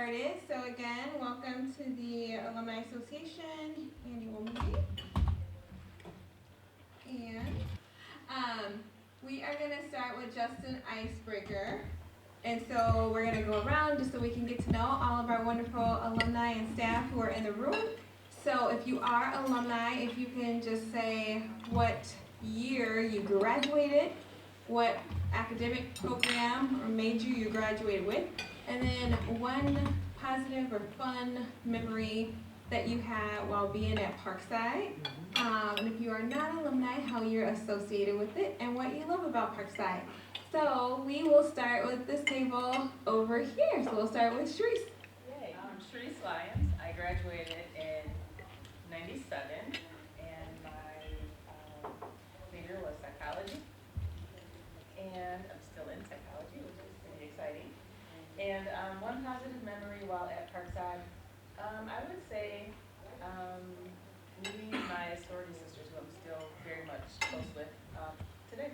started. So again, welcome to the Alumni Association annual meeting. And we are going to start with just an icebreaker. And so we're going to go around just so we can get to know all of our wonderful alumni and staff who are in the room. So if you are alumni, if you can just say what year you graduated, what academic program or major you graduated with, and then one positive or fun memory that you had while being at Parkside. And if you are not alumni, how you're associated with it and what you love about Parkside. So we will start with this table over here. So we'll start with Sharice. Yay, I'm Sharice Lyons. I graduated in '97 and my major was psychology. And I'm still in psychology, which is pretty exciting. And one positive memory while at Parkside, I would say meeting my sorority sisters, who I'm still very much close with today.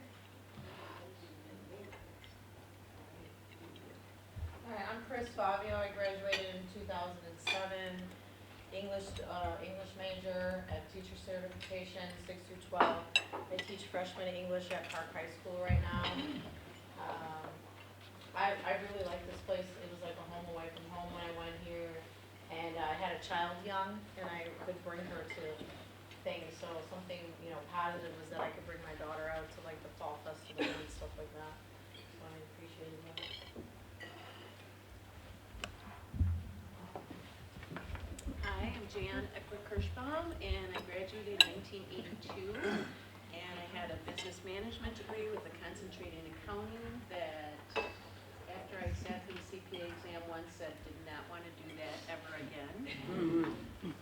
Hi, I'm Chris Fabio. I graduated in 2007. English major at teacher certification 6 through 12. I teach freshman English at Park High School right now. I really like this place. It was like a home away from home when I went here, and I had a child young, and I could bring her to things. So something positive was that I could bring my daughter out to like the fall festival and stuff like that. So I appreciated that. Hi, I'm Jan Eckler-Kirschbaum, and I graduated in 1982, and I had a business management degree with a concentrated in accounting that after I sat through the CPA exam once, said did not want to do that ever again,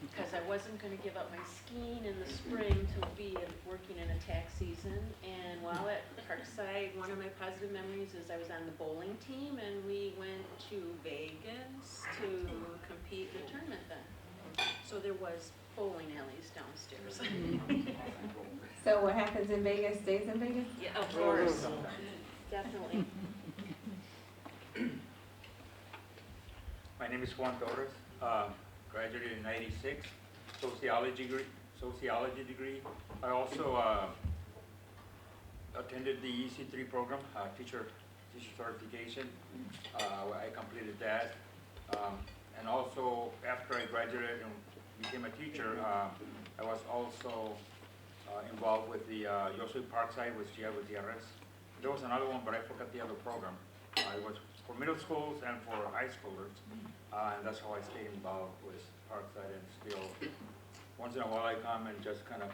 because I wasn't going to give up my skiing in the spring to be working in a tax season. And while at Parkside, one of my positive memories is I was on the bowling team, and we went to Vegas to compete in a tournament then. So there was bowling alleys downstairs. So what happens in Vegas stays in Vegas? Yeah, of course. Definitely. My name is Juan Torres. Graduated in '96, sociology degree. I also attended the EC3 program, teacher certification. I completed that. And also, after I graduated and became a teacher, I was also involved with the UW-Parkside with Gutierrez. There was another one, but I forgot the other program. It was for middle schools and for high schoolers, and that's how I stayed involved with Parkside. And still, once in a while I come and just kind of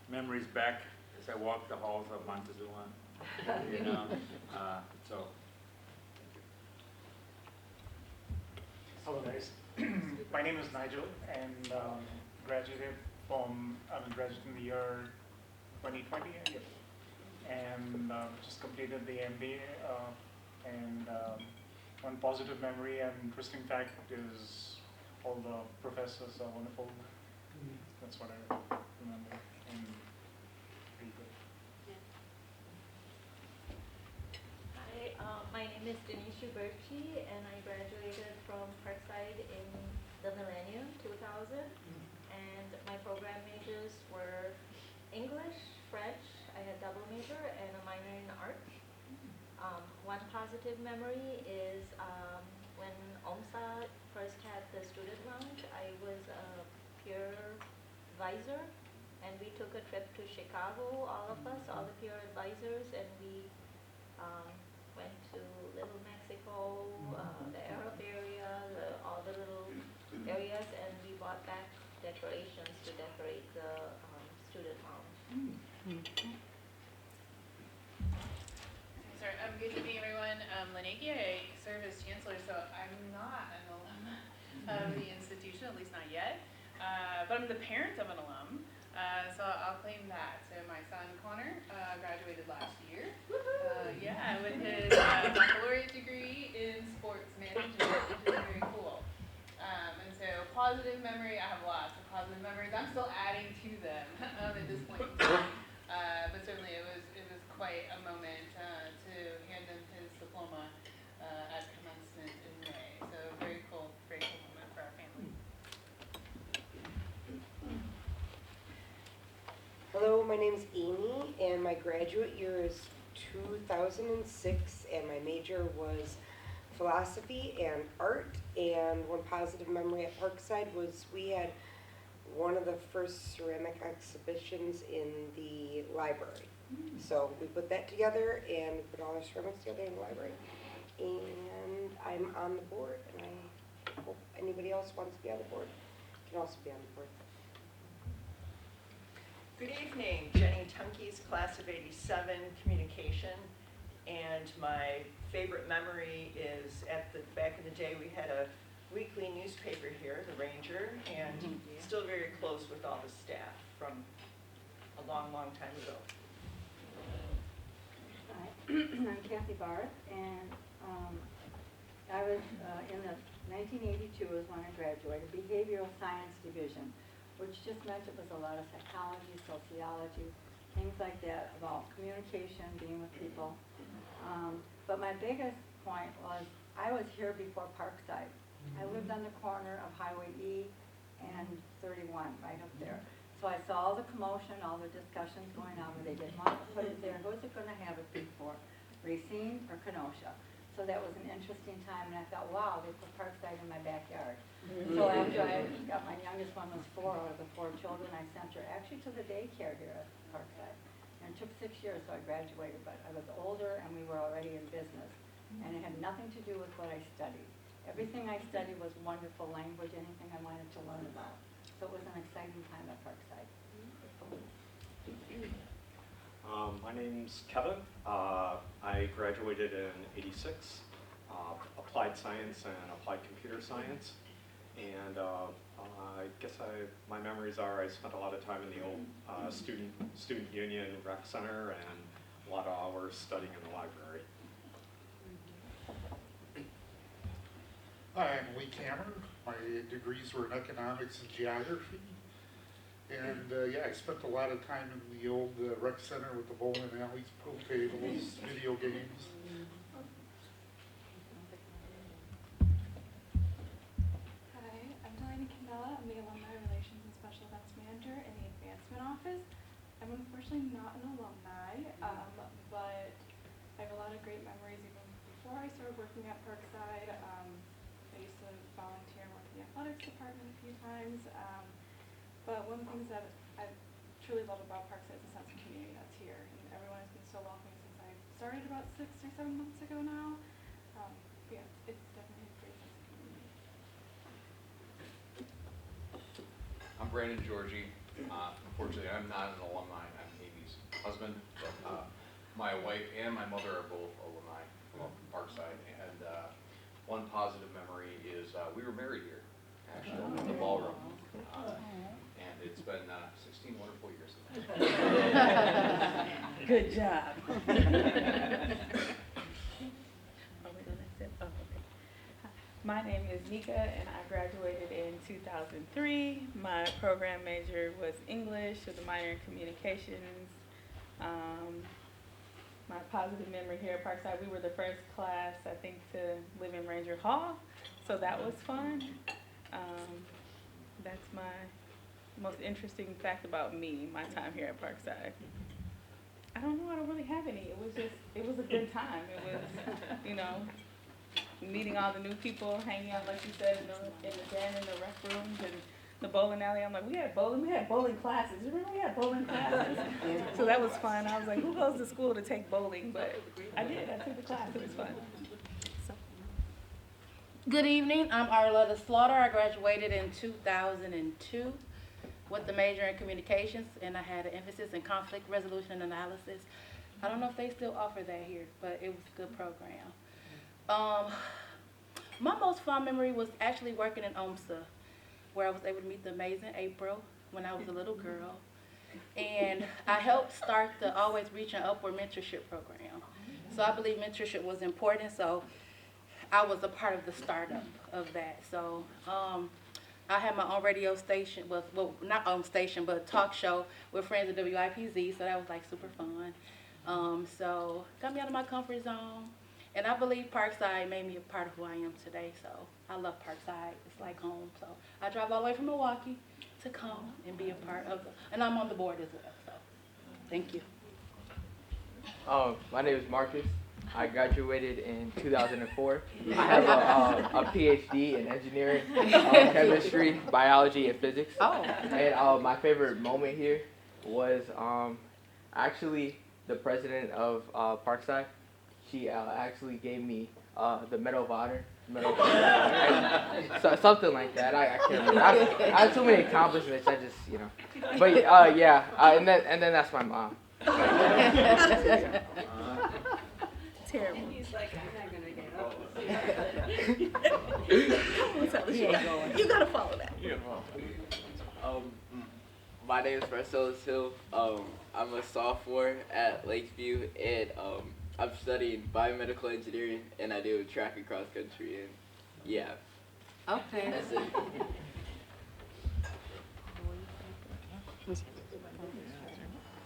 memories back as I walk the halls of Montezuma, so. Hello guys, my name is Nigel, and graduated in the year 2020, and just completed the MBA. And one positive memory and interesting fact is all the professors are wonderful. That's what I remember, and pretty good. Hi, my name is Denise Shuberchi, and I graduated from Parkside in the millennium, 2000. And my program majors were English, French. I had double major and a minor in art. One positive memory is when OMSA first had the student lounge, I was a peer advisor, and we took a trip to Chicago, all of us, all the peer advisors, and we went to Little Mexico, the Arab area, all the little areas, and we bought back decorations to decorate the student lounge. Good evening, everyone. Leneki, I serve as chancellor, so I'm not an alum of the institution, at least not yet. But I'm the parent of an alum, so I'll claim that. So my son Connor graduated last year. With his baccalaureate degree in sports management, which is very cool. And so positive memory, I have lots of positive memories. I'm still adding to them at this point in time. But certainly it was quite a moment to hand him his diploma at commencement in May. So Hello, my name is Amy, and my graduate year is 2006, and my major was philosophy and art. And one positive memory at Parkside was we had one of the first ceramic exhibitions in the library. So we put that together, and we put all our ceramics together in the library. And I'm on the board, and I hope anybody else wants to be on the board can also be on the board. Good evening, Jenny Tunke's class of '87 communication, and my favorite memory is back in the day we had a weekly newspaper here, the Ranger, and still very close with all the staff from a long, long time ago. Hi, I'm Kathy Barth, and I was in the 1982 was when I graduated, Behavioral Science Division, which just meant it was a lot of psychology, sociology, things like that about communication, being with people. But my biggest point was I was here before Parkside. I lived on the corner of Highway E and 31, right up there. So I saw all the commotion, all the discussions going on where they didn't want to put it there. Who's it going to have it be for? Racine or Kenosha? So that was an interesting time, and I thought, wow, they put Parkside in my backyard. So after I got my youngest one was 4 out of the 4 children, I sent her actually to the daycare here at Parkside. And it took 6 years, so I graduated, but I was older and we were already in business. And it had nothing to do with what I studied. Everything I studied was wonderful language, anything I wanted to learn about. So it was an exciting time at Parkside. My name's Kevin. I graduated in '86, applied science and applied computer science. And I guess my memories are I spent a lot of time in the old student union rec center and a lot of hours studying in the library. Hi, I'm Lee Cameron. My degrees were in economics and geography. And yeah, I spent a lot of time in the old rec center with the bowling alleys, pool tables, video games. Hi, I'm Delaney Candela. I'm the Alumni Relations and Special Events Manager in the Advancement Office. I'm unfortunately not an alumni, but I have a lot of great memories even before I started working at Parkside. I used to volunteer and work in the athletics department a few times. But one of the things that I truly love about Parkside is the sense of community that's here. And everyone has been so welcoming since I started about 6 or 7 months ago now. Yeah, it's definitely a great sense of community. I'm Brandon Georgie. Unfortunately, I'm not an alumni. I'm Amy's husband. But my wife and my mother are both alumni from Parkside. And one positive memory is we were married here, actually, in the ballroom. And it's been 16 wonderful years. Good job. My name is Nika, and I graduated in 2003. My program major was English with a minor in communications. My positive memory here at Parkside, we were the first class, I think, to live in Ranger Hall, so that was fun. That's my most interesting fact about me, my time here at Parkside. I don't know, I don't really have any. It was a good time. It was, you know, meeting all the new people, hanging out, like you said, in the den, in the rec rooms, and the bowling alley. I'm like, we had bowling classes. Remember we had bowling classes? So that was fun. I was like, who goes to school to take bowling? But I did, I took the class, it was fun. Good evening, I'm Arletta Slaughter. I graduated in 2002 with the major in communications, and I had an emphasis in conflict resolution and analysis. I don't know if they still offer that here, but it was a good program. My most fond memory was actually working in OMSA, where I was able to meet the amazing April when I was a little girl. And I helped start the Always Reaching Upward mentorship program. So I believe mentorship was important, so I was a part of the startup of that. So I had my own radio station, well, not own station, but talk show with friends at WIPZ, so that was like super fun. So got me out of my comfort zone. And I believe Parkside made me a part of who I am today, so I love Parkside. It's like home. So I drive all the way from Milwaukee to come and be a part of and I'm on the board as well. So Thank you. My name is Marcus. I graduated in 2004. I have a PhD in engineering, chemistry, biology, and physics. Oh. And my favorite moment here was actually the president of Parkside. She actually gave me the Medal of Honor. So, something like that. I can't remember. I have too many accomplishments. I just, you know. But yeah, and then that's my mom. Yeah. Terrible. He's like, I'm not gonna get up. He ain't going. You gotta follow that. My name is Marcellus Hill. I'm a sophomore at Lakeview, and I'm studying biomedical engineering, and I do track and cross country, and yeah. Okay. That's it.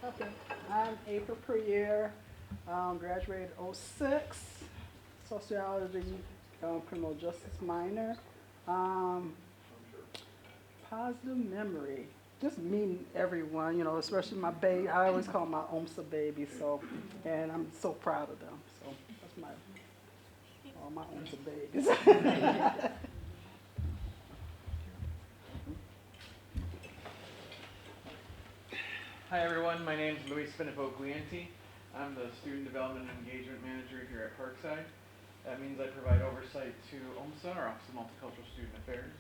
Okay, I'm April Perrier, graduated '06, sociology, criminal justice minor. Positive memory, just meeting everyone, you know, especially my baby. I always call my OMSA baby, so, and I'm so proud of them. So that's all my OMSA babies. Hi everyone, my name is Luis Spinipo-Guienti. I'm the Student Development and Engagement Manager here at Parkside. That means I provide oversight to OMSA, our Office of Multicultural Student Affairs,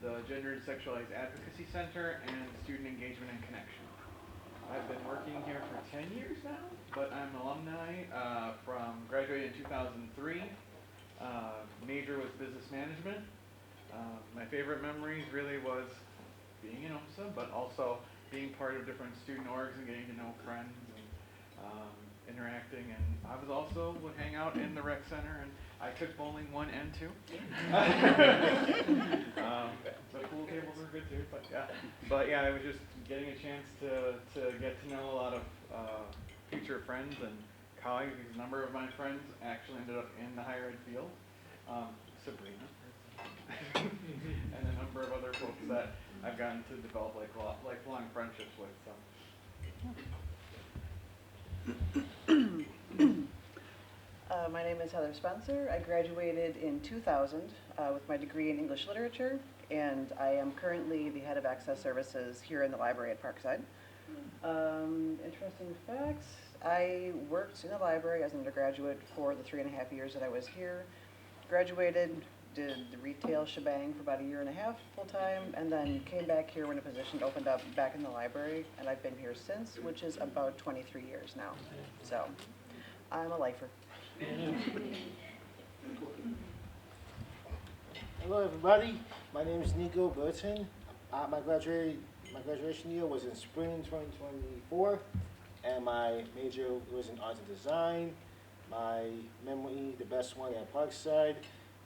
the Gender and Sexualized Advocacy Center, and Student Engagement and Connection. I've been working here for 10 years now, but I'm an alumni from graduated in 2003. Major was business management. My favorite memories really was being in OMSA, but also being part of different student orgs and getting to know friends and interacting. And I was also would hang out in the rec center, and I took bowling 1 and 2. The pool tables were good too, but yeah, it was just getting a chance to get to know a lot of future friends and colleagues. A number of my friends actually ended up in the higher ed field. Sabrina, and a number of other folks that I've gotten to develop lifelong friendships with. My name is Heather Spencer. I graduated in 2000 with my degree in English Literature, and I am currently the head of Access Services here in the library at Parkside. Interesting facts. I worked in the library as an undergraduate for the 3.5 years that I was here. Graduated, did the retail shebang for about 1.5 years full-time, and then came back here when a position opened up back in the library, and I've been here since, which is about 23 years now. So, I'm a lifer. Hello everybody, my name is Nico Burton. My graduation year was in spring 2024, and my major was in art and design. My memory, the best one at Parkside,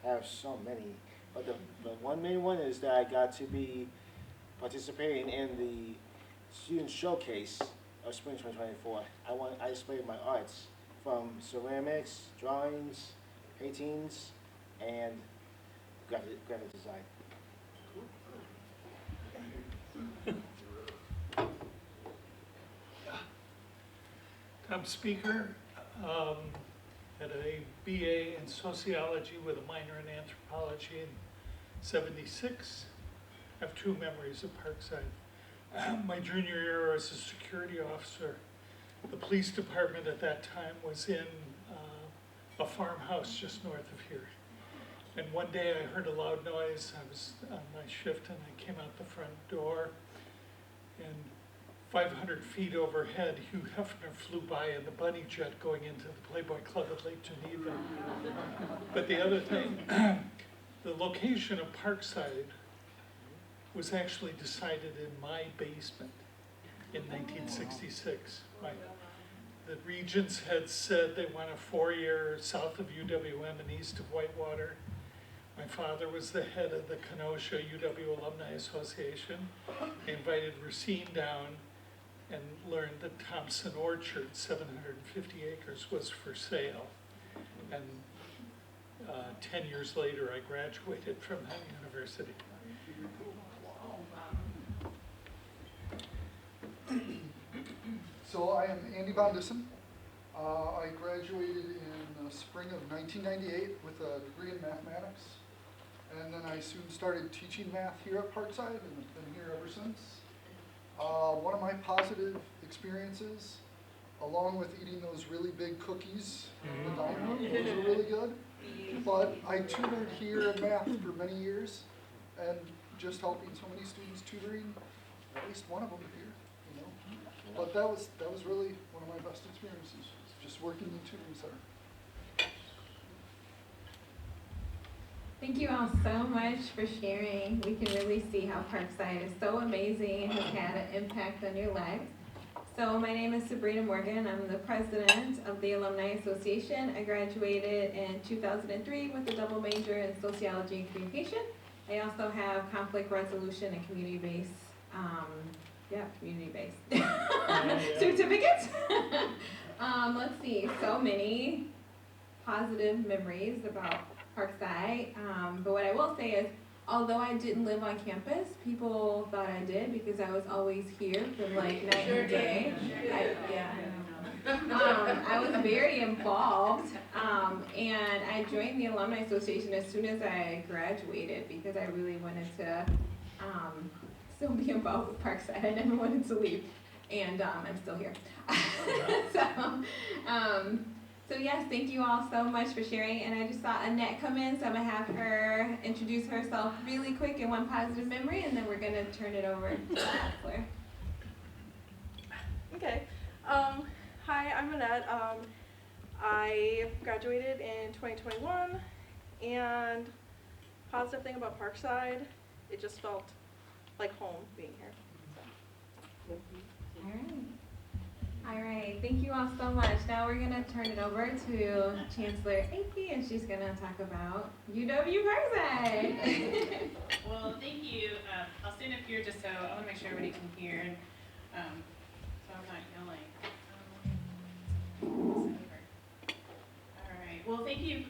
I have so many, but the one main one is that I got to be participating in the student showcase of spring 2024. I displayed my arts from ceramics, drawings, paintings, and graphic design. Tom Speaker, had a BA in sociology with a minor in anthropology in '76. I have 2 memories of Parkside. My junior year as a security officer, the police department at that time was in a farmhouse just north of here. And one day I heard a loud noise. I was on my shift and I came out the front door, and 500 feet overhead, Hugh Hefner flew by in the bunny jet going into the Playboy Club at Lake Geneva. But the other thing, the location of Parkside was actually decided in my basement in 1966. The regents had said they want a 4-year south of UWM and east of Whitewater. My father was the head of the Kenosha UW Alumni Association. They invited Racine down and learned that Thompson Orchard, 750 acres, was for sale. And 10 years later, I graduated from that university. So I am Andy Bondison. I graduated in the spring of 1998 with a degree in mathematics. And then I soon started teaching math here at Parkside and have been here ever since. One of my positive experiences, along with eating those really big cookies in the dining room, those were really good. But I tutored here in math for many years, and just helping so many students, tutoring at least one of them here, you know. But that was really one of my best experiences, just working in the tutoring center. Thank you all so much for sharing. We can really see how Parkside is so amazing, has had an impact on your lives. So my name is Sabrina Morgan. I'm the president of the Alumni Association. I graduated in 2003 with a double major in sociology and communication. I also have conflict resolution and community-based, certificates. Let's see, so many positive memories about Parkside. But what I will say is, although I didn't live on campus, people thought I did because I was always here from like night and day. I was very involved, and I joined the Alumni Association as soon as I graduated because I really wanted to still be involved with Parkside. I never wanted to leave, and I'm still here. So yes, thank you all so much for sharing. And I just saw Annette come in, so I'm gonna have her introduce herself really quick in one positive memory, and then we're gonna turn it over to Claire. Okay. Hi, I'm Annette. I graduated in 2021, and positive thing about Parkside, it just felt like home being here. So. All right, thank you all so much. Now we're gonna turn it over to Chancellor Ake, and she's gonna talk about UW-Parkside. Well, thank you. I'll stand up here just so I want to make sure everybody can hear, so I'm not yelling. All right. Well, thank you,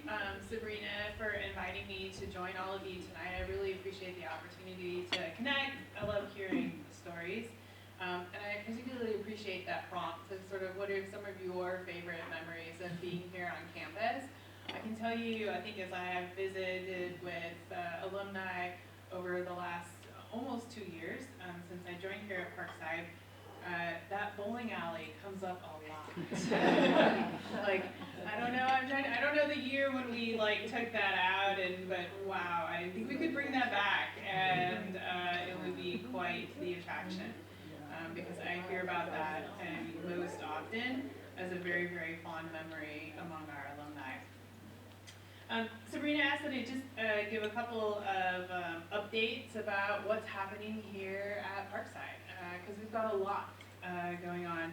Sabrina, for inviting me to join all of you tonight. I really appreciate the opportunity to connect. I love hearing the stories. And I particularly appreciate that prompt to sort of what are some of your favorite memories of being here on campus. I can tell you, I think as I have visited with alumni over the last almost 2 years since I joined here at Parkside, that bowling alley comes up a lot. Like, I don't know the year when we like took that out, but wow, I think we could bring that back, and it would be quite the attraction. Because I hear about that most often as a very, very fond memory among our alumni. Sabrina asked that I just give a couple of updates about what's happening here at Parkside, because we've got a lot going on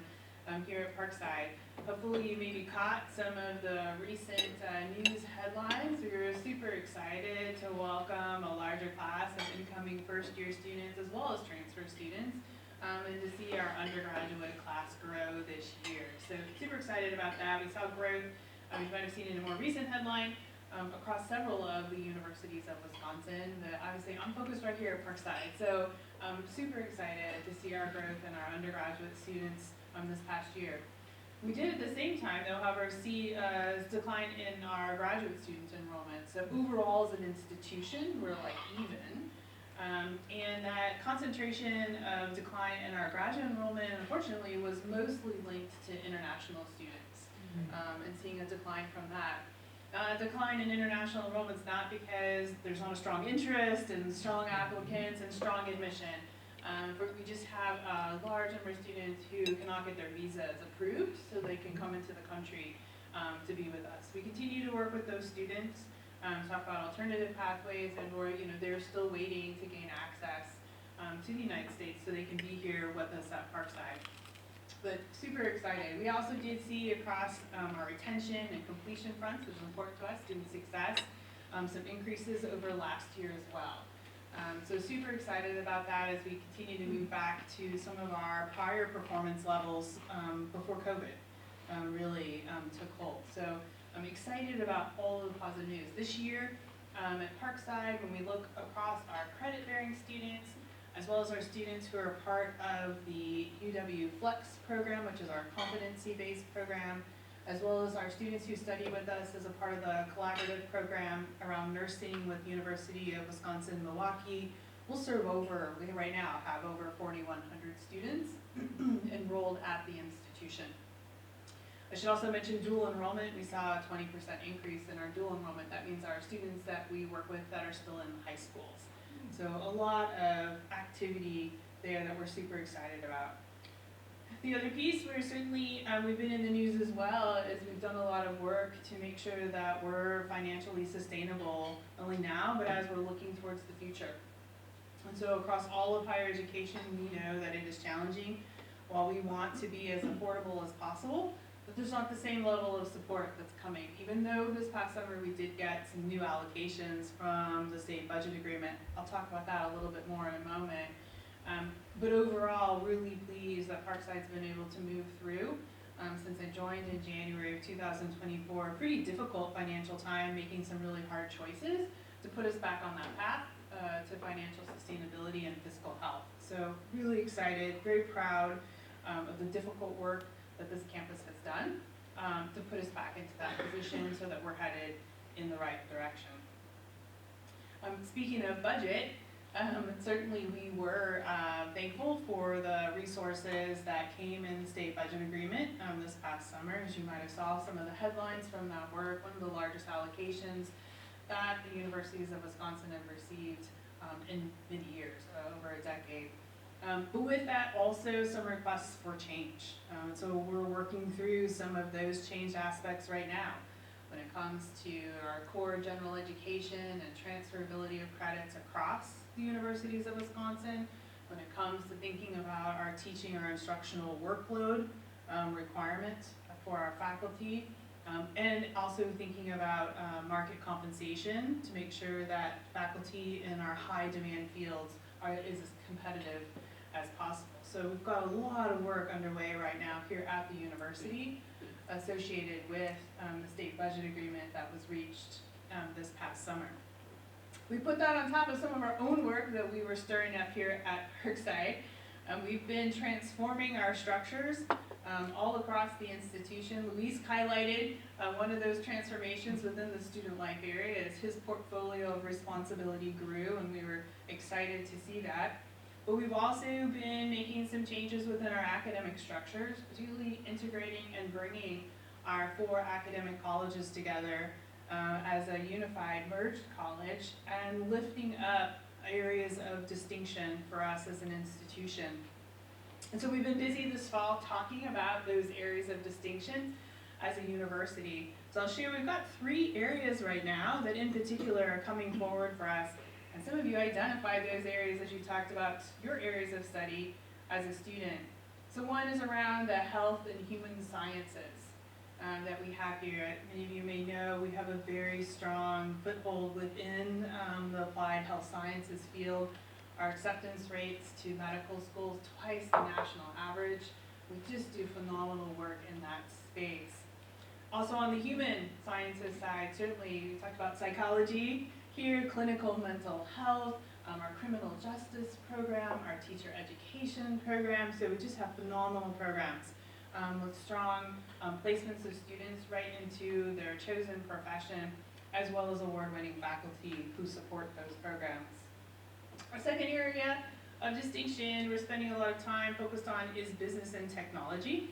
here at Parkside. Hopefully you maybe caught some of the recent news headlines. We were super excited to welcome a larger class of incoming first-year students as well as transfer students. And to see our undergraduate class grow this year. So super excited about that. We saw growth, you might have seen in a more recent headline, across several of the universities of Wisconsin. Obviously, I'm focused right here at Parkside. So super excited to see our growth in our undergraduate students this past year. We did at the same time, though, however, see a decline in our graduate student enrollment. So overall, as an institution, we're like even. And that concentration of decline in our graduate enrollment, unfortunately, was mostly linked to international students, and seeing a decline from that. Decline in international enrollment is not because there's not a strong interest and strong applicants and strong admission. But we just have a large number of students who cannot get their visas approved so they can come into the country to be with us. We continue to work with those students. Talk about alternative pathways, and they're still waiting to gain access to the United States so they can be here with us at Parkside. But super excited. We also did see across our retention and completion fronts, which is important to us, student success, some increases over last year as well. So super excited about that as we continue to move back to some of our prior performance levels before COVID really took hold. So I'm excited about all of the positive news. This year at Parkside, when we look across our credit-bearing students, as well as our students who are part of the UW Flex program, which is our competency-based program, as well as our students who study with us as a part of the collaborative program around nursing with University of Wisconsin-Milwaukee. We'll serve over, we right now have over 4,100 students enrolled at the institution. I should also mention dual enrollment. We saw a 20% increase in our dual enrollment. That means our students that we work with that are still in high schools. So a lot of activity there that we're super excited about. The other piece, we're certainly, we've been in the news as well, is we've done a lot of work to make sure that we're financially sustainable, not only now, but as we're looking towards the future. And so across all of higher education, we know that it is challenging. While we want to be as affordable as possible, but there's not the same level of support that's coming. Even though this past summer we did get some new allocations from the state budget agreement. I'll talk about that a little bit more in a moment. But overall, really pleased that Parkside's been able to move through since I joined in January of 2024. A pretty difficult financial time, making some really hard choices to put us back on that path to financial sustainability and fiscal health. So really excited, very proud of the difficult work that this campus has done to put us back into that position so that we're headed in the right direction. Speaking of budget, certainly we were thankful for the resources that came in the state budget agreement this past summer. As you might have saw some of the headlines from that work, one of the largest allocations that the universities of Wisconsin have received in many years, over a decade. But with that, also some requests for change. So we're working through some of those change aspects right now when it comes to our core general education and transferability of credits across the universities of Wisconsin, when it comes to thinking about our teaching or instructional workload requirements for our faculty, and also thinking about market compensation to make sure that faculty in our high demand fields is as competitive as possible. So we've got a lot of work underway right now here at the university associated with the state budget agreement that was reached this past summer. We put that on top of some of our own work that we were stirring up here at Parkside. We've been transforming our structures all across the institution. Luis highlighted one of those transformations within the student life area as his portfolio of responsibility grew, and we were excited to see that. But we've also been making some changes within our academic structures, particularly integrating and bringing our 4 academic colleges together as a unified merged college and lifting up areas of distinction for us as an institution. And so we've been busy this fall talking about those areas of distinction as a university. So I'll share, we've got 3 areas right now that in particular are coming forward for us. And some of you identified those areas as you talked about your areas of study as a student. So one is around the health and human sciences that we have here. Many of you may know we have a very strong foothold within the applied health sciences field. Our acceptance rates to medical schools twice the national average. We just do phenomenal work in that space. Also on the human sciences side, certainly we talked about psychology here, clinical mental health, our criminal justice program, our teacher education program. So we just have phenomenal programs with strong placements of students right into their chosen profession, as well as award-winning faculty who support those programs. Our second area of distinction we're spending a lot of time focused on is business and technology.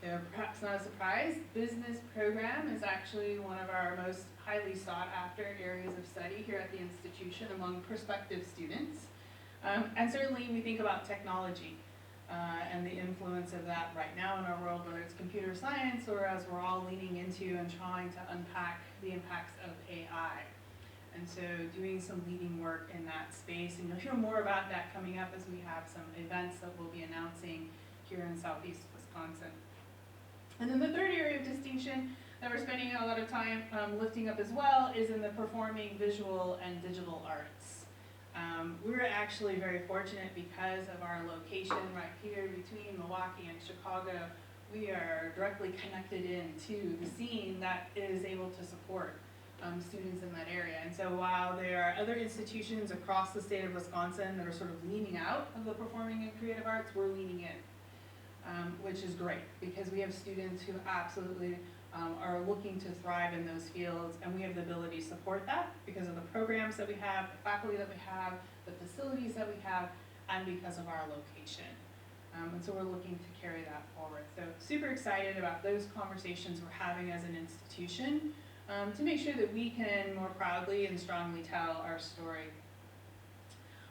So perhaps not a surprise, business program is actually one of our most highly sought after areas of study here at the institution among prospective students. And certainly we think about technology and the influence of that right now in our world, whether it's computer science or as we're all leaning into and trying to unpack the impacts of AI. And so doing some leading work in that space, and you'll hear more about that coming up as we have some events that we'll be announcing here in Southeast Wisconsin. And then the third area of distinction that we're spending a lot of time lifting up as well is in the performing visual and digital arts. We're actually very fortunate because of our location right here between Milwaukee and Chicago. We are directly connected into the scene that is able to support students in that area. And so while there are other institutions across the state of Wisconsin that are sort of leaning out of the performing and creative arts, we're leaning in, which is great because we have students who absolutely are looking to thrive in those fields, and we have the ability to support that because of the programs that we have, the faculty that we have, the facilities that we have, and because of our location. And so we're looking to carry that forward. So super excited about those conversations we're having as an institution to make sure that we can more proudly and strongly tell our story.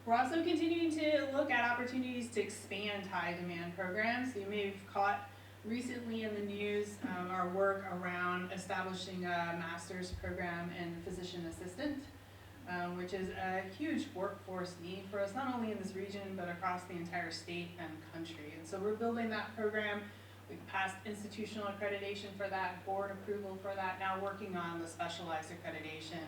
We're also continuing to look at opportunities to expand high demand programs. So you may have caught recently in the news our work around establishing a master's program in physician assistant, which is a huge workforce need for us, not only in this region, but across the entire state and country. And so we're building that program. We've passed institutional accreditation for that, board approval for that, now working on the specialized accreditation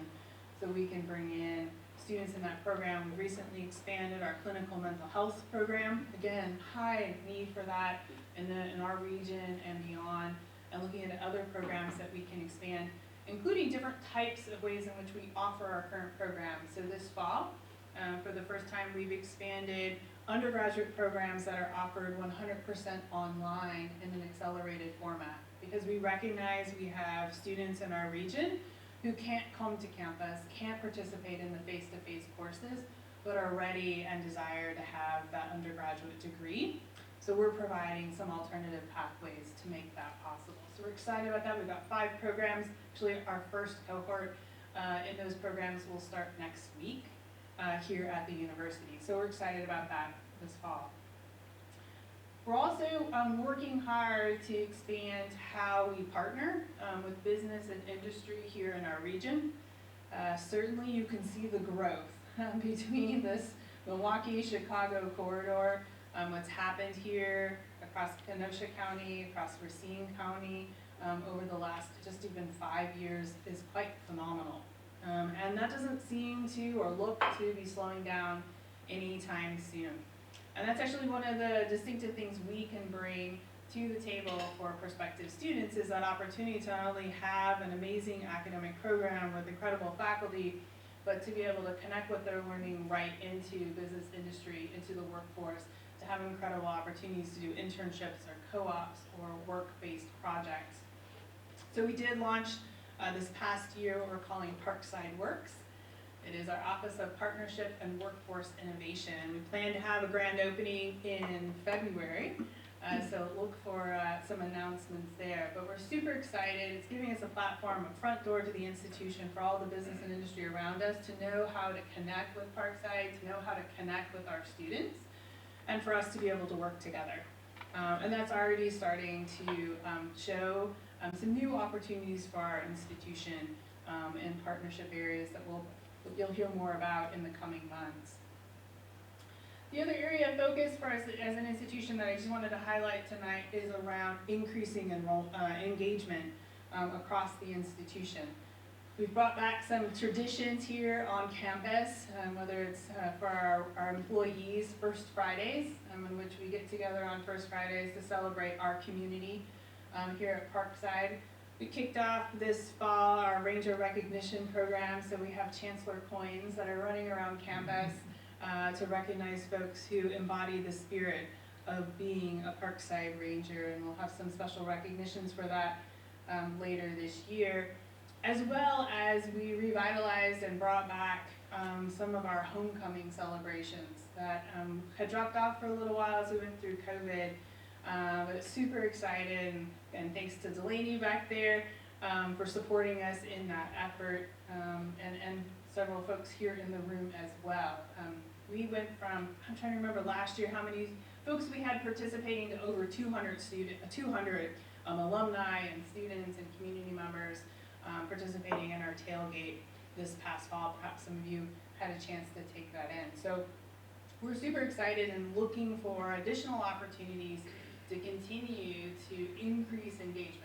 so we can bring in students in that program. We've recently expanded our clinical mental health program. Again, high need for that in our region and beyond, and looking at other programs that we can expand, including different types of ways in which we offer our current program. So this fall, for the first time, we've expanded undergraduate programs that are offered 100% online in an accelerated format, because we recognize we have students in our region who can't come to campus, can't participate in the face-to-face courses, but are ready and desire to have that undergraduate degree. So we're providing some alternative pathways to make that possible. So we're excited about that. We've got 5 programs. Actually, our first cohort in those programs will start next week here at the university. So we're excited about that this fall. We're also working hard to expand how we partner with business and industry here in our region. Certainly you can see the growth between this Milwaukee-Chicago corridor, what's happened here across Kenosha County, across Racine County over the last just even 5 years is quite phenomenal. And that doesn't seem to or look to be slowing down anytime soon. And that's actually one of the distinctive things we can bring to the table for prospective students is that opportunity to not only have an amazing academic program with incredible faculty, but to be able to connect what they're learning right into business industry, into the workforce, to have incredible opportunities to do internships or co-ops or work-based projects. So we did launch this past year what we're calling Parkside Works. It is our Office of Partnership and Workforce Innovation. We plan to have a grand opening in February, so look for some announcements there. But we're super excited. It's giving us a platform, a front door to the institution for all the business and industry around us to know how to connect with Parkside, to know how to connect with our students, and for us to be able to work together. And that's already starting to show some new opportunities for our institution in partnership areas that you'll hear more about in the coming months. The other area of focus for us as an institution that I just wanted to highlight tonight is around increasing engagement across the institution. We've brought back some traditions here on campus, whether it's for our employees' First Fridays, in which we get together on First Fridays to celebrate our community here at Parkside. We kicked off this fall our Ranger Recognition Program, so we have Chancellor coins that are running around campus to recognize folks who embody the spirit of being a Parkside Ranger, and we'll have some special recognitions for that later this year, as well as we revitalized and brought back some of our homecoming celebrations that had dropped off for a little while as we went through COVID. But super excited, and thanks to Delaney back there for supporting us in that effort, and several folks here in the room as well. We went from, I'm trying to remember last year how many folks we had participating to over 200 alumni and students and community members participating in our tailgate this past fall. Perhaps some of you had a chance to take that in. So we're super excited and looking for additional opportunities to continue to increase engagement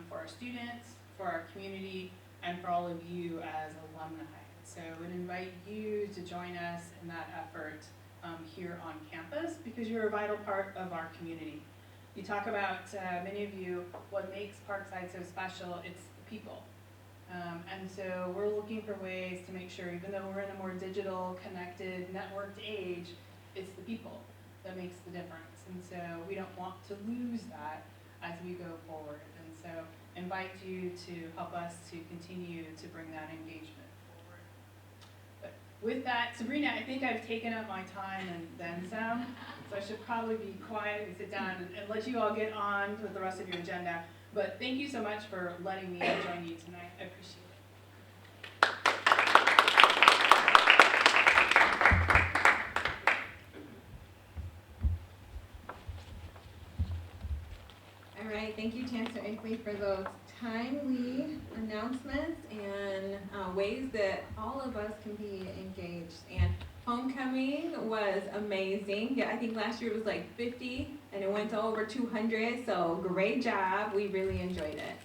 for our students, for our community, and for all of you as alumni. So I would invite you to join us in that effort here on campus, because you're a vital part of our community. You talk about, many of you, what makes Parkside so special. It's the people. And so we're looking for ways to make sure, even though we're in a more digital, connected, networked age, it's the people that makes the difference. And so we don't want to lose that as we go forward. And so invite you to help us to continue to bring that engagement forward. But with that, Sabrina, I think I've taken up my time and then some, so I should probably be quiet and sit down and let you all get on with the rest of your agenda. But thank you so much for letting me join you tonight. I appreciate it. All right, thank you, Chancellor Igley, for those timely announcements and ways that all of us can be engaged. And homecoming was amazing. Yeah, I think last year it was like 50 and it went to over 200, so great job. We really enjoyed it.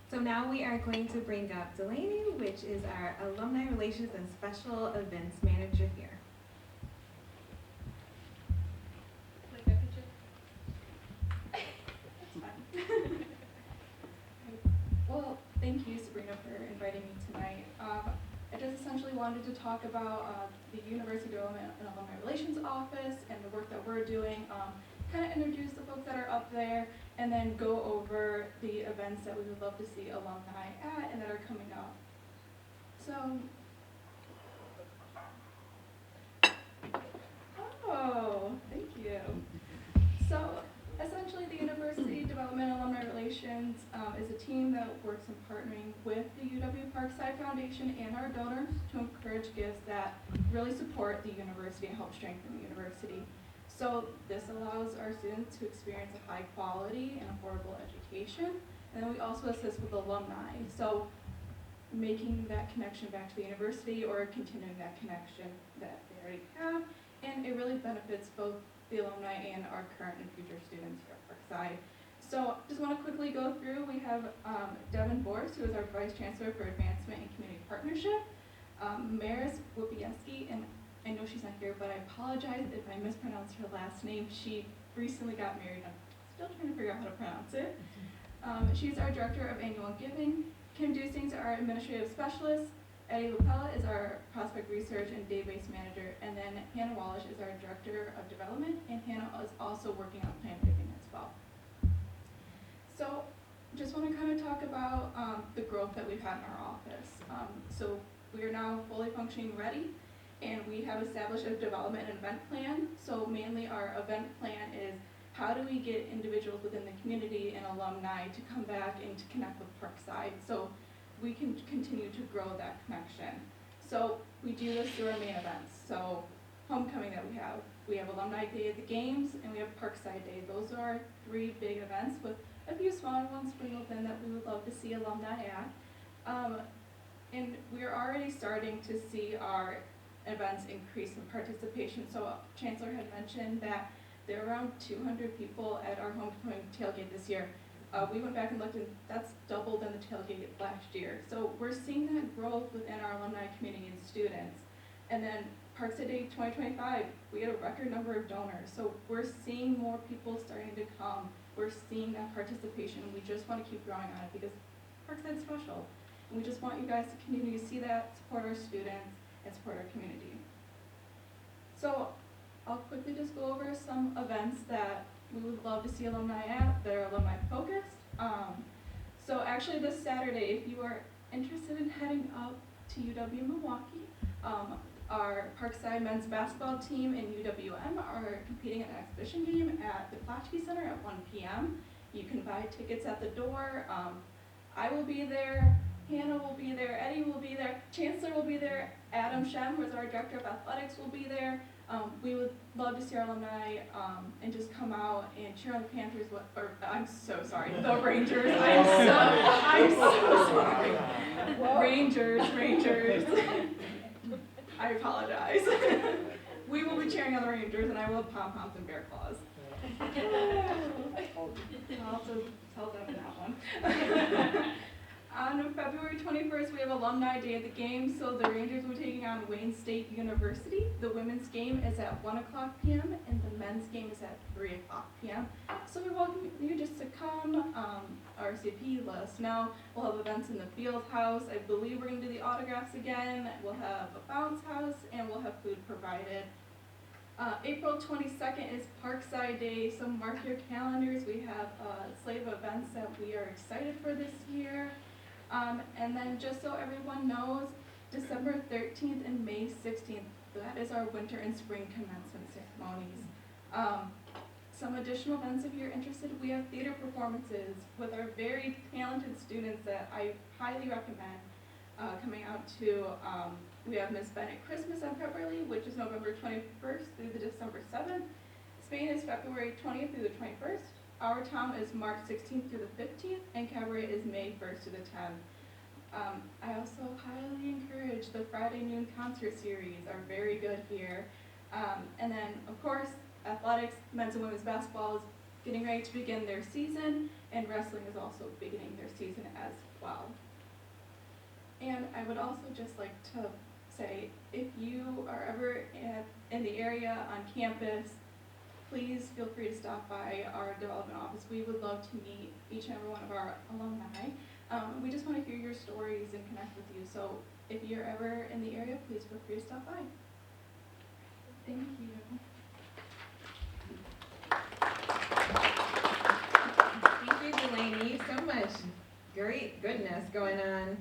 So now we are going to bring up Delaney, which is our Alumni Relations and Special Events Manager here. Well, thank you, Sabrina, for inviting me tonight. I just essentially wanted to talk about the University Development and Alumni Relations Office and the work that we're doing, kind of introduce the folks that are up there, and then go over the events that we would love to see alumni at and that are coming up. So, oh, thank you. So, essentially, the University Development and Alumni Relations is a team that works in partnering with the UW-Parkside Foundation and our donors to encourage gifts that really support the university and help strengthen the university. So this allows our students to experience a high quality and affordable education. And then we also assist with alumni. So making that connection back to the university or continuing that connection that they already have. And it really benefits both the alumni and our current and future students here at Parkside. So just want to quickly go through. We have Devin Borst, who is our Vice Chancellor for Advancement and Community Partnership, Maris Wipieski, and I know she's not here, but I apologize if I mispronounced her last name. She recently got married. I'm still trying to figure out how to pronounce it. She's our Director of Annual Giving. Kim Dusings, our Administrative Specialist. Eddie Lupella is our Prospect Research and Database Manager. And then Hannah Wallish is our Director of Development. And Hannah is also working on plan giving as well. So just want to kind of talk about the growth that we've had in our office. So we are now fully functioning ready. And we have established a development and event plan. So mainly our event plan is how do we get individuals within the community and alumni to come back and to connect with Parkside so we can continue to grow that connection. So we do this through our main events. So homecoming that we have Alumni Day at the Games, and we have Parkside Day. Those are our 3 big events with a few smaller ones sprinkled in that we would love to see alumni at. And we're already starting to see our events increase in participation. So Chancellor had mentioned that there are around 200 people at our homecoming tailgate this year. We went back and looked, and that's double than the tailgate last year. So we're seeing that growth within our alumni community and students. And then Parkside Day 2025, we had a record number of donors. So we're seeing more people starting to come. We're seeing that participation. We just want to keep growing on it because Parkside's special. And we just want you guys to continue to see that, support our students, and support our community. So I'll quickly just go over some events that we would love to see alumni at that are alumni focused. So actually this Saturday, if you are interested in heading up to UW-Milwaukee, our Parkside men's basketball team and UWM are competing in an exhibition game at the Klatchke Center at 1 p.m. You can buy tickets at the door. I will be there, Hannah will be there, Eddie will be there, Chancellor will be there, Adam Shem, who is our Director of Athletics, will be there. We would love to see our alumni and just come out and cheer on the Panthers, I'm so sorry, the Rangers. I'm so sorry. Rangers. I apologize. We will be cheering on the Rangers, and I will have pom-poms and bear claws. I'll also tell them that one. On February 21st, we have Alumni Day at the game, so the Rangers will be taking on Wayne State University. The women's game is at 1 o'clock p.m. and the men's game is at 3 o'clock p.m. So we welcome you just to come, RCP, let us know. We'll have events in the field house. I believe we're going to do the autographs again. We'll have a bounce house and we'll have food provided. April 22nd is Parkside Day, so mark your calendars. We have a slate of events that we are excited for this year. And then just so everyone knows, December 13th and May 16th, that is our winter and spring commencement ceremonies. Some additional events if you're interested, we have theater performances with our very talented students that I highly recommend coming out to. We have Miss Bennett Christmas on Pepperly, which is November 21st through the December 7th. Spain is February 20th through the 21st. Our Town is March 16th through the 15th, and Cabaret is May 1st to the 10th. I also highly encourage the Friday noon concert series are very good here. And then, of course, athletics, men's and women's basketball is getting ready to begin their season, and wrestling is also beginning their season as well. And I would also just like to say, if you are ever in the area on campus, please feel free to stop by our development office. We would love to meet each and every one of our alumni. We just want to hear your stories and connect with you. So if you're ever in the area, please feel free to stop by. Thank you. Thank you, Delaney, so much great goodness going on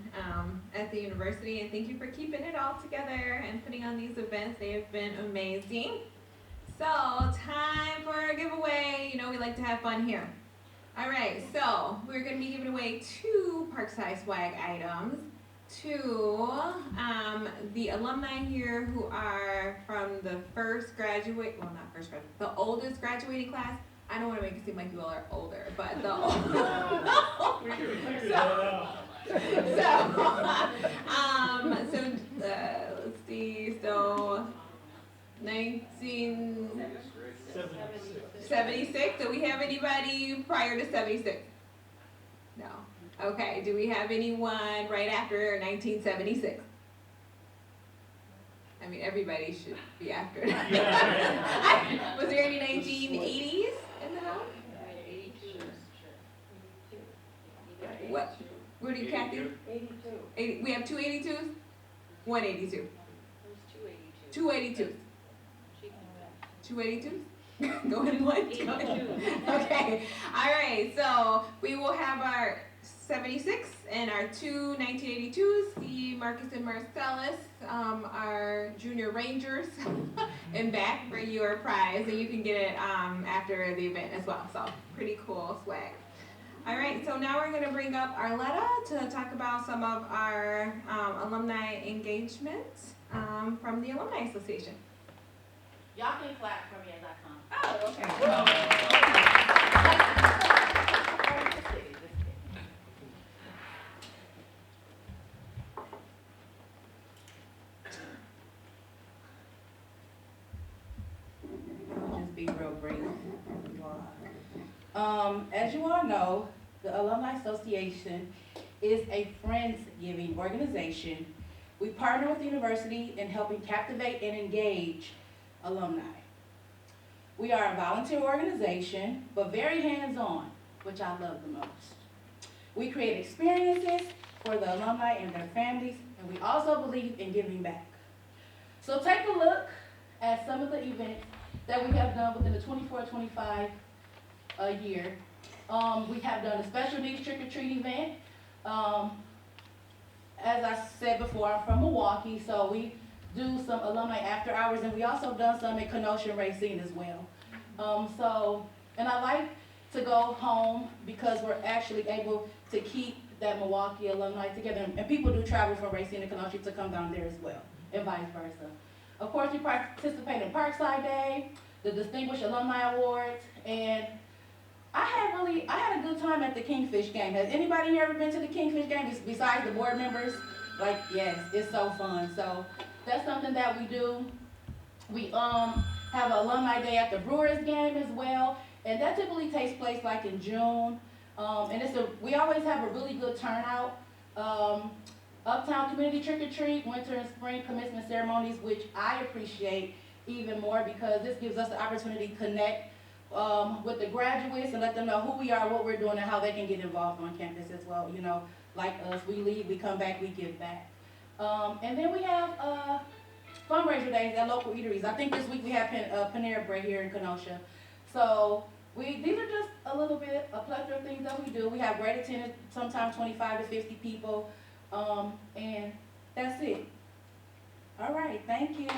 at the university, and thank you for keeping it all together and putting on these events. They have been amazing. So, time for a giveaway. You know we like to have fun here. All right, so we're going to be giving away 2 Parkside swag items to the alumni here who are from the the oldest graduating class. I don't want to make it seem like you all are older, but the let's see, so 1976. Do we have anybody prior to 76? No. Okay. Do we have anyone right after 1976? I mean, everybody should be after. Was there any 1980s in the house? What? Where do you, Kathy? 82. We have 2 82s? 182. 282s. 282s? Go ahead and what? Okay. All right. So we will have our 76 and our 2 1982s, the Marcus and Marcellus, our junior Rangers, and back for your prize. And you can get it after the event as well. So pretty cool swag. All right, so now we're going to bring up Arletta to talk about some of our alumni engagement from the Alumni Association. Y'all can clap for me as I come. Oh, okay. I'll just be real brief. As you all know, the Alumni Association is a friends-giving organization. We partner with the university in helping captivate and engage alumni. We are a volunteer organization, but very hands-on, which I love the most. We create experiences for the alumni and their families, and we also believe in giving back. So take a look at some of the events that we have done within the 24-25 year. We have done a special needs trick-or-treat event. As I said before, I'm from Milwaukee, so we do some alumni after hours, and we also done some in Kenosha and Racine as well. And I like to go home because we're actually able to keep that Milwaukee alumni together, and people do travel from Racine and Kenosha to come down there as well, and vice versa. Of course, we participate in Parkside Day, the Distinguished Alumni Awards, and I had a good time at the Kingfish game. Has anybody here ever been to the Kingfish game besides the board members? Like, yes, it's so fun. So that's something that we do. We have an alumni day at the Brewers game as well, and that typically takes place like in June. And we always have a really good turnout Uptown Community Trick or Treat, winter and spring commencement ceremonies, which I appreciate even more because this gives us the opportunity to connect with the graduates and let them know who we are, what we're doing, and how they can get involved on campus as well. You know, like us, we leave, we come back, we give back. And then we have fundraiser days at local eateries. I think this week we have Panera Bread here in Kenosha. So these are just a little bit, a plethora of things that we do. We have great attendance, sometimes 25 to 50 people, and that's it. All right, thank you.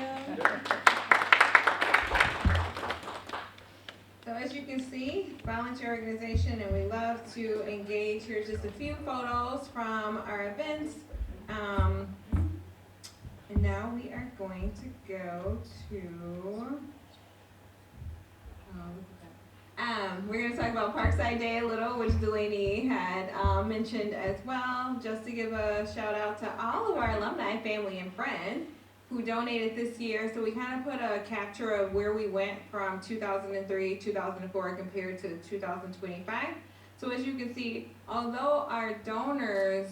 So as you can see, volunteer organization, and we love to engage. Here's just a few photos from our events. And now we are going to go to, we're going to talk about Parkside Day a little, which Delaney had mentioned as well, just to give a shout out to all of our alumni, family, and friends who donated this year. So we kind of put a capture of where we went from 2003, 2004 compared to 2025. So as you can see, although our donors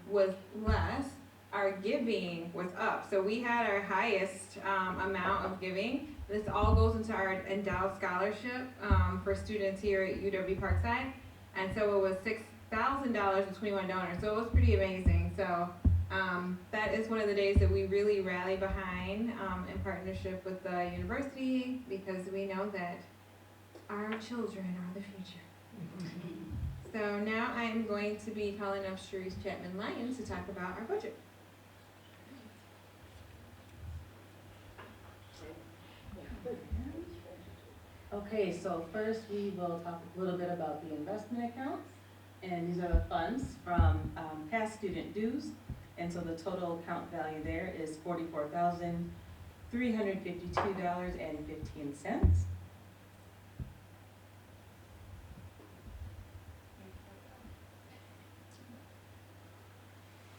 was less, our giving was up. So we had our highest amount of giving. This all goes into our endowed scholarship for students here at UW-Parkside. And so it was $6,000 with 21 donors. So it was pretty amazing. So that is one of the days that we really rally behind in partnership with the university, because we know that our children are the future. So now I'm going to be calling up Sharice Chapman-Lyons to talk about our budget. Okay, so first we will talk a little bit about the investment accounts. And these are the funds from past student dues. And so the total account value there is $44,352.15.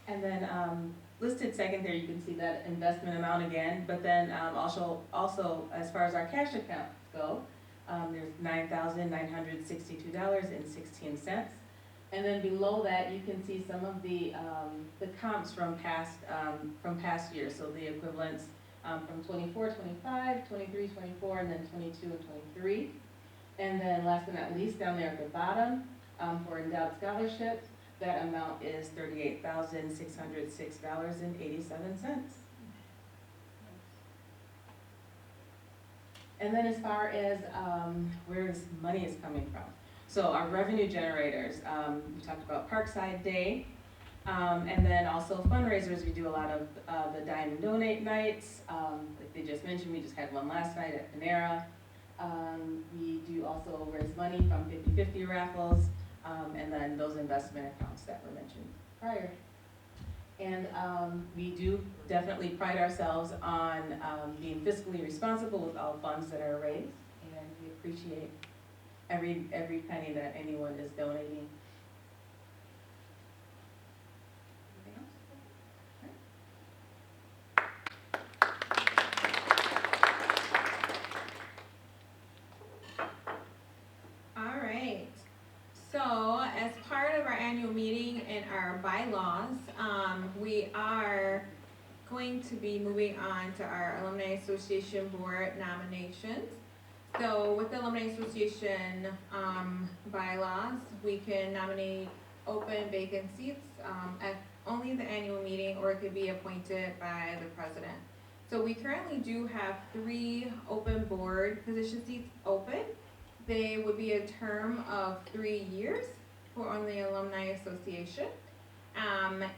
And then listed second there, you can see that investment amount again. But then also as far as our cash accounts go, there's $9,962.16. And then below that, you can see some of the comps from past years. So the equivalents from 24, 25, 23, 24, and then 22 and 23. And then last but not least, down there at the bottom, for endowed scholarships, that amount is $38,606.87. And then as far as where this money is coming from. So our revenue generators, we talked about Parkside Day, and then also fundraisers. We do a lot of the Dine and Donate nights. Like they just mentioned, we just had one last night at Panera. We do also raise money from 50/50 raffles, and then those investment accounts that were mentioned prior. And we do definitely pride ourselves on being fiscally responsible with all funds that are raised, and we appreciate every penny that anyone is donating. Anything else? All right. So as part of our annual meeting and our bylaws, we are going to be moving on to our Alumni Association Board nominations. So with the Alumni Association bylaws, we can nominate open vacant seats at only the annual meeting, or it could be appointed by the president. So we currently do have 3 open board position seats open. They would be a term of 3 years on the Alumni Association.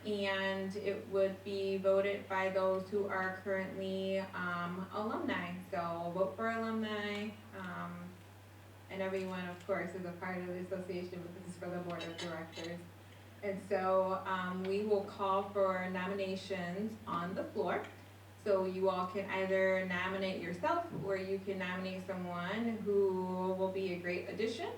And it would be voted by those who are currently alumni. So vote for alumni, and everyone, of course, is a part of the association, but this is for the board of directors. And so we will call for nominations on the floor. So you all can either nominate yourself, or you can nominate someone who will be a great addition.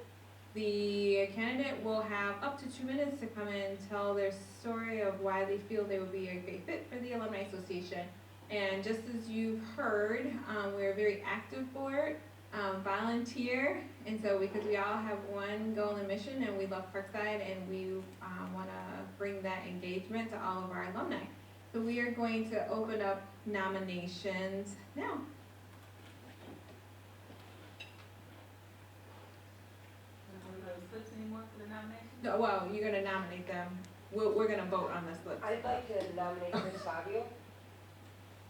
The candidate will have up to 2 minutes to come and tell their story of why they feel they would be a great fit for the Alumni Association. And just as you've heard, we're a very active board. volunteer, and so because we all have one goal and mission, and we love Parkside, and we want to bring that engagement to all of our alumni. So we are going to open up nominations now. No, well, you're going to nominate them. We're going to vote on the slips. I'd like to nominate Chris Fabio.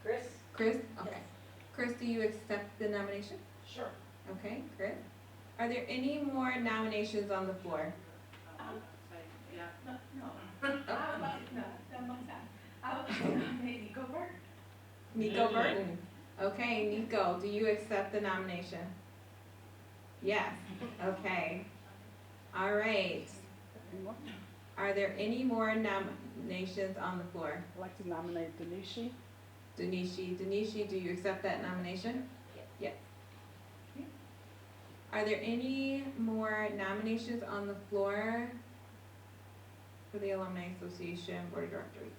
Chris? Chris? Okay. Chris, do you accept the nomination? Sure. Okay, Chris. Are there any more nominations on the floor? Nico Burton. Okay, Nico, do you accept the nomination? Yes. Okay. All right. Are there any more nominations on the floor? I'd like to nominate Denishi. Denishi, do you accept that nomination? Yes. Okay. Are there any more nominations on the floor for the Alumni Association Board of Directors?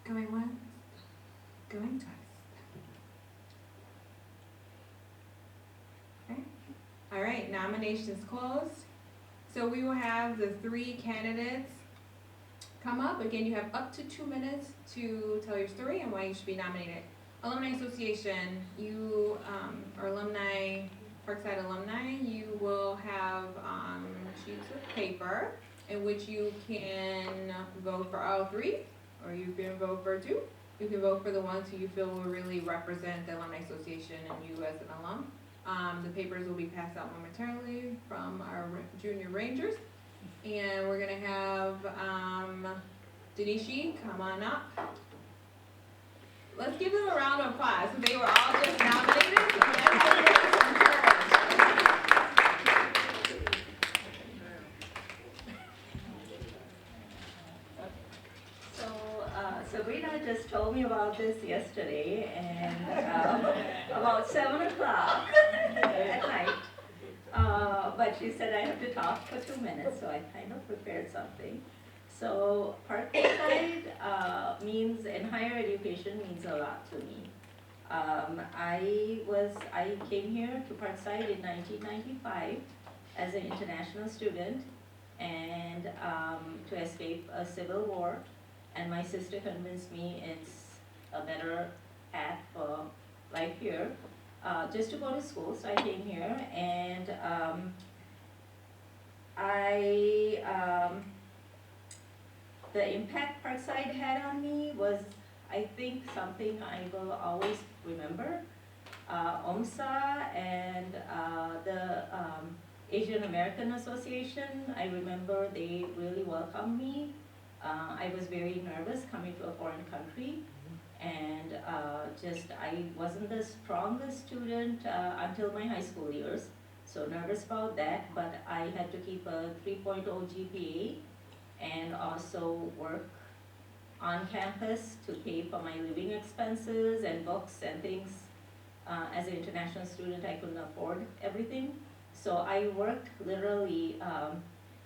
Going once, going twice. Okay. All right, nominations closed. So we will have the 3 candidates come up. Again, you have up to 2 minutes to tell your story and why you should be nominated. Alumni Association, you are alumni, Parkside Alumni, you will have sheets of paper in which you can vote for all 3, or you can vote for 2. You can vote for the ones who you feel will really represent the Alumni Association and you as an alum. The papers will be passed out momentarily from our junior rangers. And we're gonna have Denishi come on up. Let's give them a round of applause. They were all just nominated. So let's give them some Sabrina just told me about this yesterday, and about 7 o'clock at night. But she said I have to talk for 2 minutes, so I kind of prepared something. So Parkside means, in higher education, means a lot to me. I came here to Parkside in 1995 as an international student, and to escape a civil war. And my sister convinced me it's a better path for life here, just to go to school. So I came here, and the impact Parkside had on me was, I think, something I will always remember. OMSA and the Asian American Association, I remember they really welcomed me. I was very nervous coming to a foreign country, and I wasn't the strongest student until my high school years, so nervous about that, but I had to keep a 3.0 GPA and also work on campus to pay for my living expenses and books and things. As an international student, I couldn't afford everything, so I worked literally,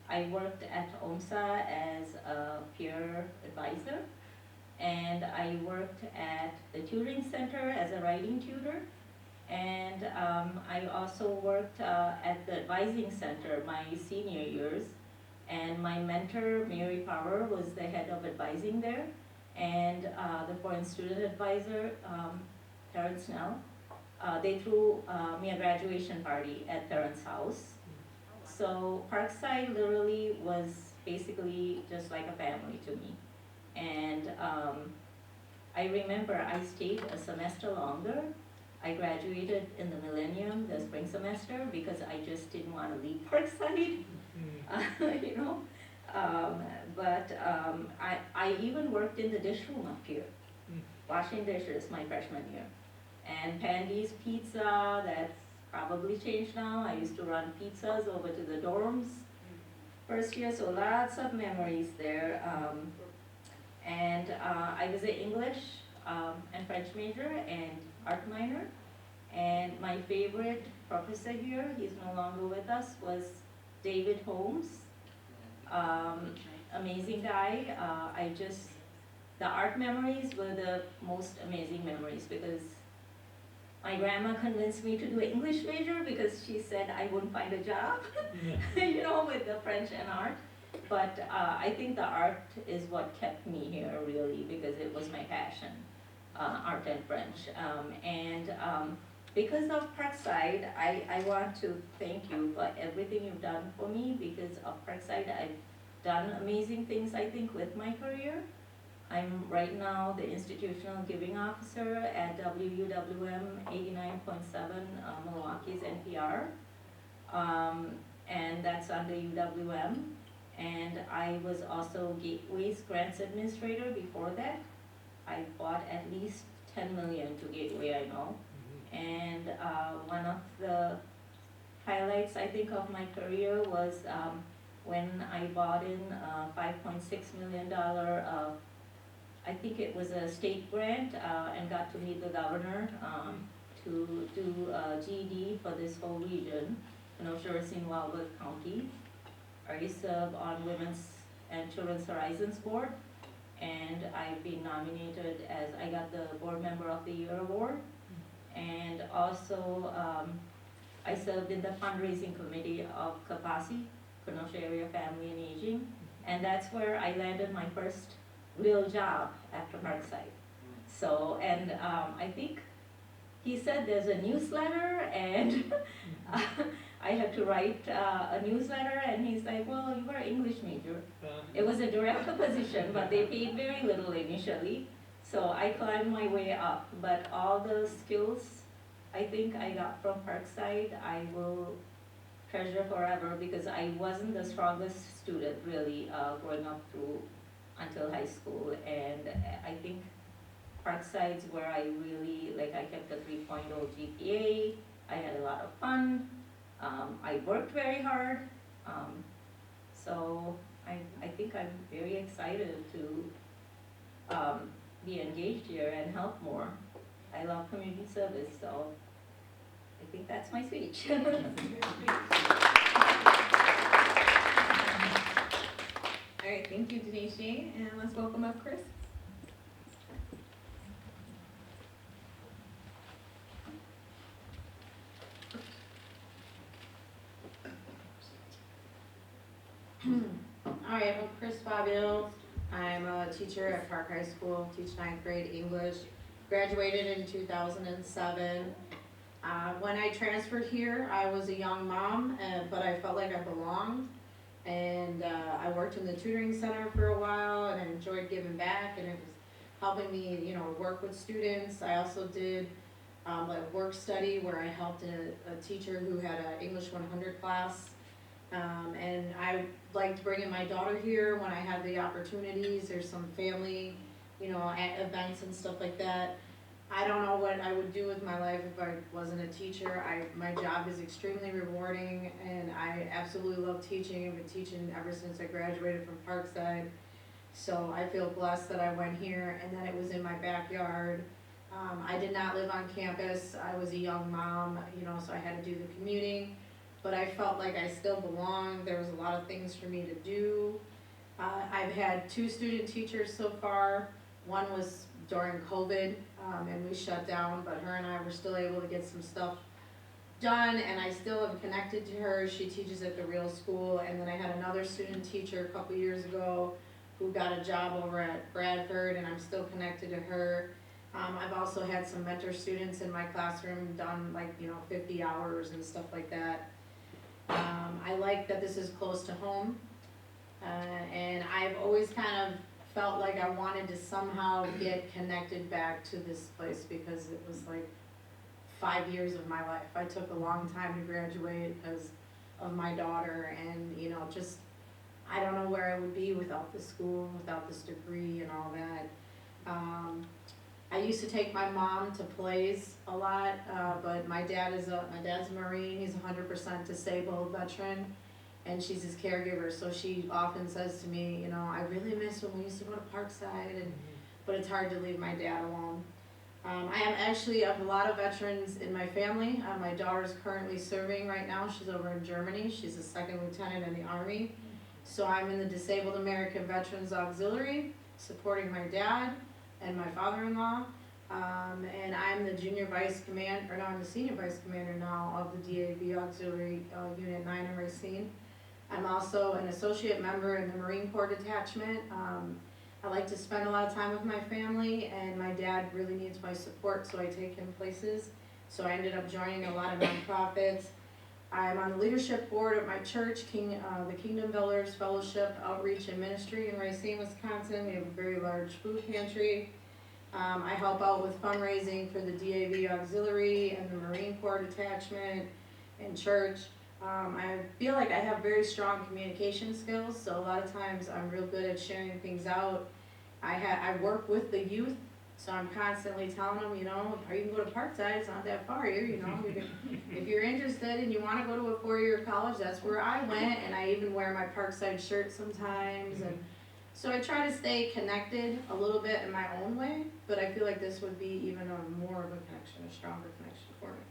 I worked at OMSA as a peer advisor, and I worked at the tutoring center as a writing tutor, and I also worked at the advising center my senior years, and my mentor, Mary Power, was the head of advising there, and the foreign student advisor, Terrence Snell. They threw me a graduation party at Terrence's house. So Parkside literally was basically just like a family to me. And I remember I stayed a semester longer. I graduated in the millennium, the spring semester, because I just didn't want to leave Parkside, you know. I even worked in the dish room up here, washing dishes my freshman year. And Pandy's Pizza, that's probably changed now. I used to run pizzas over to the dorms first year, so lots of memories there. I was an English and French major and art minor. And my favorite professor here, he's no longer with us, was David Holmes. Amazing guy. The art memories were the most amazing memories because My grandma convinced me to do an English major because she said I wouldn't find a job, you know, with the French and art. But I think the art is what kept me here really because it was my passion, art and French. Because of Parkside, I want to thank you for everything you've done for me. Because of Parkside, I've done amazing things, I think, with my career. I'm right now the institutional giving officer at WUWM 89.7 Milwaukee's NPR, and that's under UWM. And I was also Gateway's grants administrator before that. I bought at least 10 million to Gateway, I know. And one of the highlights, I think, of my career was when I bought in $5.6 million I think it was a state grant, and got to meet the governor to do GED for this whole region, Kenosha, Wildwood County. I serve on Women's and Children's Horizons Board, and I've been nominated as, I got the Board Member of the Year award, and also I served in the fundraising committee of CAPACI, Kenosha Area Family and Aging, and that's where I landed my first real job after Parkside. So, and I think he said there's a newsletter, and I had to write a newsletter, and he's like, well, you were an English major. It was a director position, but they paid very little initially. So I climbed my way up, but all the skills I think I got from Parkside, I will treasure forever, because I wasn't the strongest student really growing up through until high school, and I think Parkside's where I really, like, I kept a 3.0 GPA, I had a lot of fun, I worked very hard, so I think I'm very excited to be engaged here and help more. I love community service, so I think that's my speech. All right, thank you, Denisha, and let's welcome up Chris. All right, I'm Chris Fabio. I'm a teacher at Park High School, teach 9th grade English. Graduated in 2007. When I transferred here, I was a young mom, but I felt like I belonged. And I worked in the tutoring center for a while, and I enjoyed giving back, and it was helping me, you know, work with students. I also did like work study where I helped a teacher who had an English 100 class. And I liked bringing my daughter here when I had the opportunities. There's some family, you know, events and stuff like that. I don't know what I would do with my life if I wasn't a teacher. My job is extremely rewarding, and I absolutely love teaching. I've been teaching ever since I graduated from Parkside. So I feel blessed that I went here and that it was in my backyard. I did not live on campus. I was a young mom, you know, so I had to do the commuting. But I felt like I still belonged. There was a lot of things for me to do. I've had 2 student teachers so far. One was during COVID, and we shut down, but her and I were still able to get some stuff done, and I still am connected to her. She teaches at the real school, and then I had another student teacher a couple years ago who got a job over at Bradford, and I'm still connected to her. I've also had some mentor students in my classroom, done like, you know, 50 hours and stuff like that. I like that this is close to home, and I've always kind of felt like I wanted to somehow get connected back to this place, because it was like 5 years of my life. I took a long time to graduate because of my daughter, and, you know, just, I don't know where I would be without the school, without this degree and all that. I used to take my mom to plays a lot, but my dad's a Marine. He's 100% disabled veteran, and she's his caregiver. So she often says to me, you know, I really miss when we used to go to Parkside, but it's hard to leave my dad alone. I have a lot of veterans in my family. My daughter's currently serving right now. She's over in Germany. She's a 2nd lieutenant in the Army. So I'm in the Disabled American Veterans Auxiliary, supporting my dad and my father-in-law. And I'm the junior vice commander, or no, I'm the senior vice commander now of the DAV Auxiliary Unit 9 in Racine. I'm also an associate member in the Marine Corps Detachment. I like to spend a lot of time with my family, and my dad really needs my support, so I take him places. So I ended up joining a lot of nonprofits. I'm on the leadership board at my church, the Kingdom Builders Fellowship Outreach and Ministry in Racine, Wisconsin. We have a very large food pantry. I help out with fundraising for the DAV Auxiliary and the Marine Corps Detachment and church. I feel like I have very strong communication skills, so a lot of times I'm real good at sharing things out. I work with the youth, so I'm constantly telling them, you know, or you can go to Parkside, it's not that far here, you know. If you're interested and you want to go to a 4-year college, that's where I went, and I even wear my Parkside shirt sometimes. And so I try to stay connected a little bit in my own way, but I feel like this would be even more of a connection, a stronger connection for me.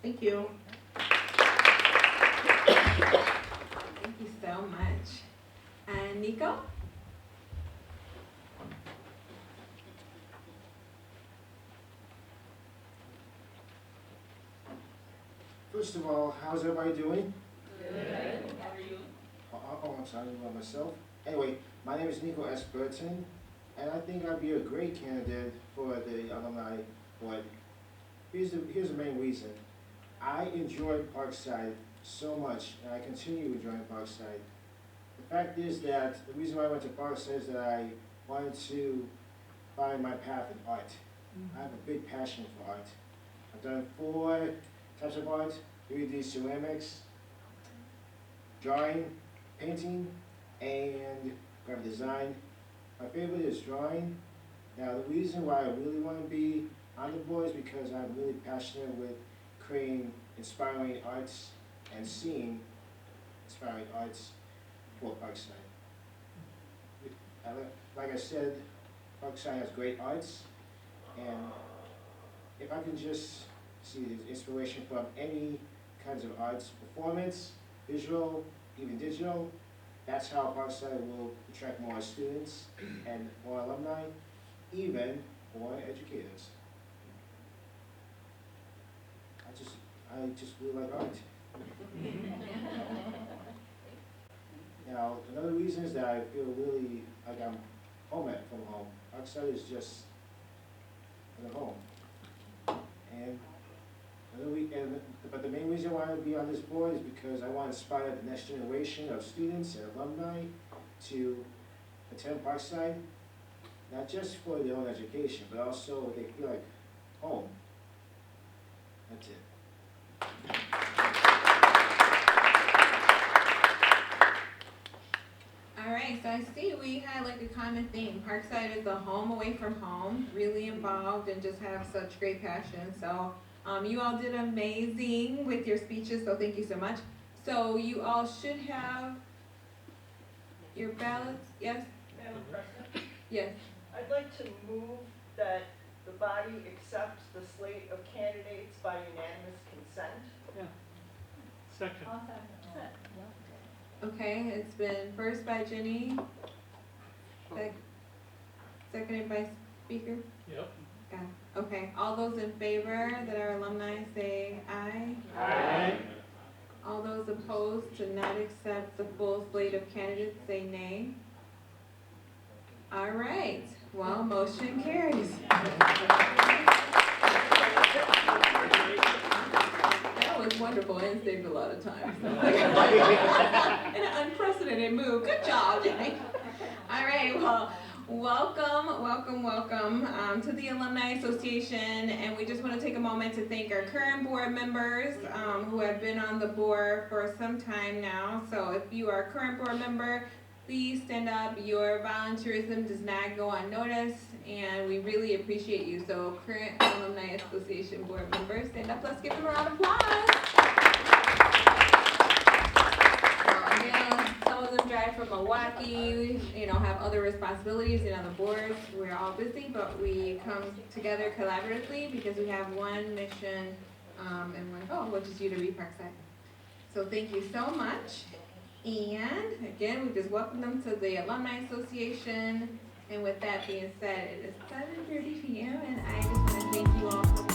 Thank you. Thank you so much. And Nico? First of all, how's everybody doing? Good. How are you? Oh, I'm sorry about myself. Anyway, my name is Nico S. Burton, and I think I'd be a great candidate for the alumni board. Here's the main reason. I enjoyed Parkside so much, and I continue enjoying Parkside. The fact is that the reason why I went to Parkside is that I wanted to find my path in art. I have a big passion for art. I've done 4 types of art: 3D ceramics, drawing, painting, and graphic design. My favorite is drawing. Now, the reason why I really want to be on the board is because I'm really passionate with creating inspiring arts and seeing inspiring arts for Parkside. Like I said, Parkside has great arts, and if I can just see the inspiration from any kinds of arts, performance, visual, even digital, that's how Parkside will attract more students and more alumni, even more educators. I just really like art. Now, another reason is that I feel really like I'm home from home. Parkside is just a home. And but the main reason why I want to be on this board is because I want to inspire the next generation of students and alumni to attend Parkside, not just for their own education, but also they feel like home. That's it. All right, so I see we had like a common theme. Parkside is a home away from home, really involved and just have such great passion. So you all did amazing with your speeches, so thank you so much. So you all should have your ballots, yes? Madam President? Yes. I'd like to move that the body accepts the slate of candidates by unanimous consent. Second. Okay, it's been first by Jenny, seconded by Speaker? Yep. Got it. Okay, all those in favor that are alumni say aye. Aye. All those opposed to not accept the full slate of candidates say nay. All right, well, motion carries. That was wonderful and saved a lot of time. In an unprecedented move. Good job, Jenny. All right, well, welcome to the Alumni Association, and we just want to take a moment to thank our current board members who have been on the board for some time now. So if you are a current board member, please stand up. Your volunteerism does not go unnoticed, and we really appreciate you. So current Alumni Association board members, stand up. Let's give them a round of applause. Some of them drive from Milwaukee, have other responsibilities and other boards. We're all busy, but we come together collaboratively because we have one mission and one goal, which is UW-Parkside. So thank you so much. And again, we just welcome them to the Alumni Association. And with that being said, it is 7:30 p.m. and I just want to thank you all for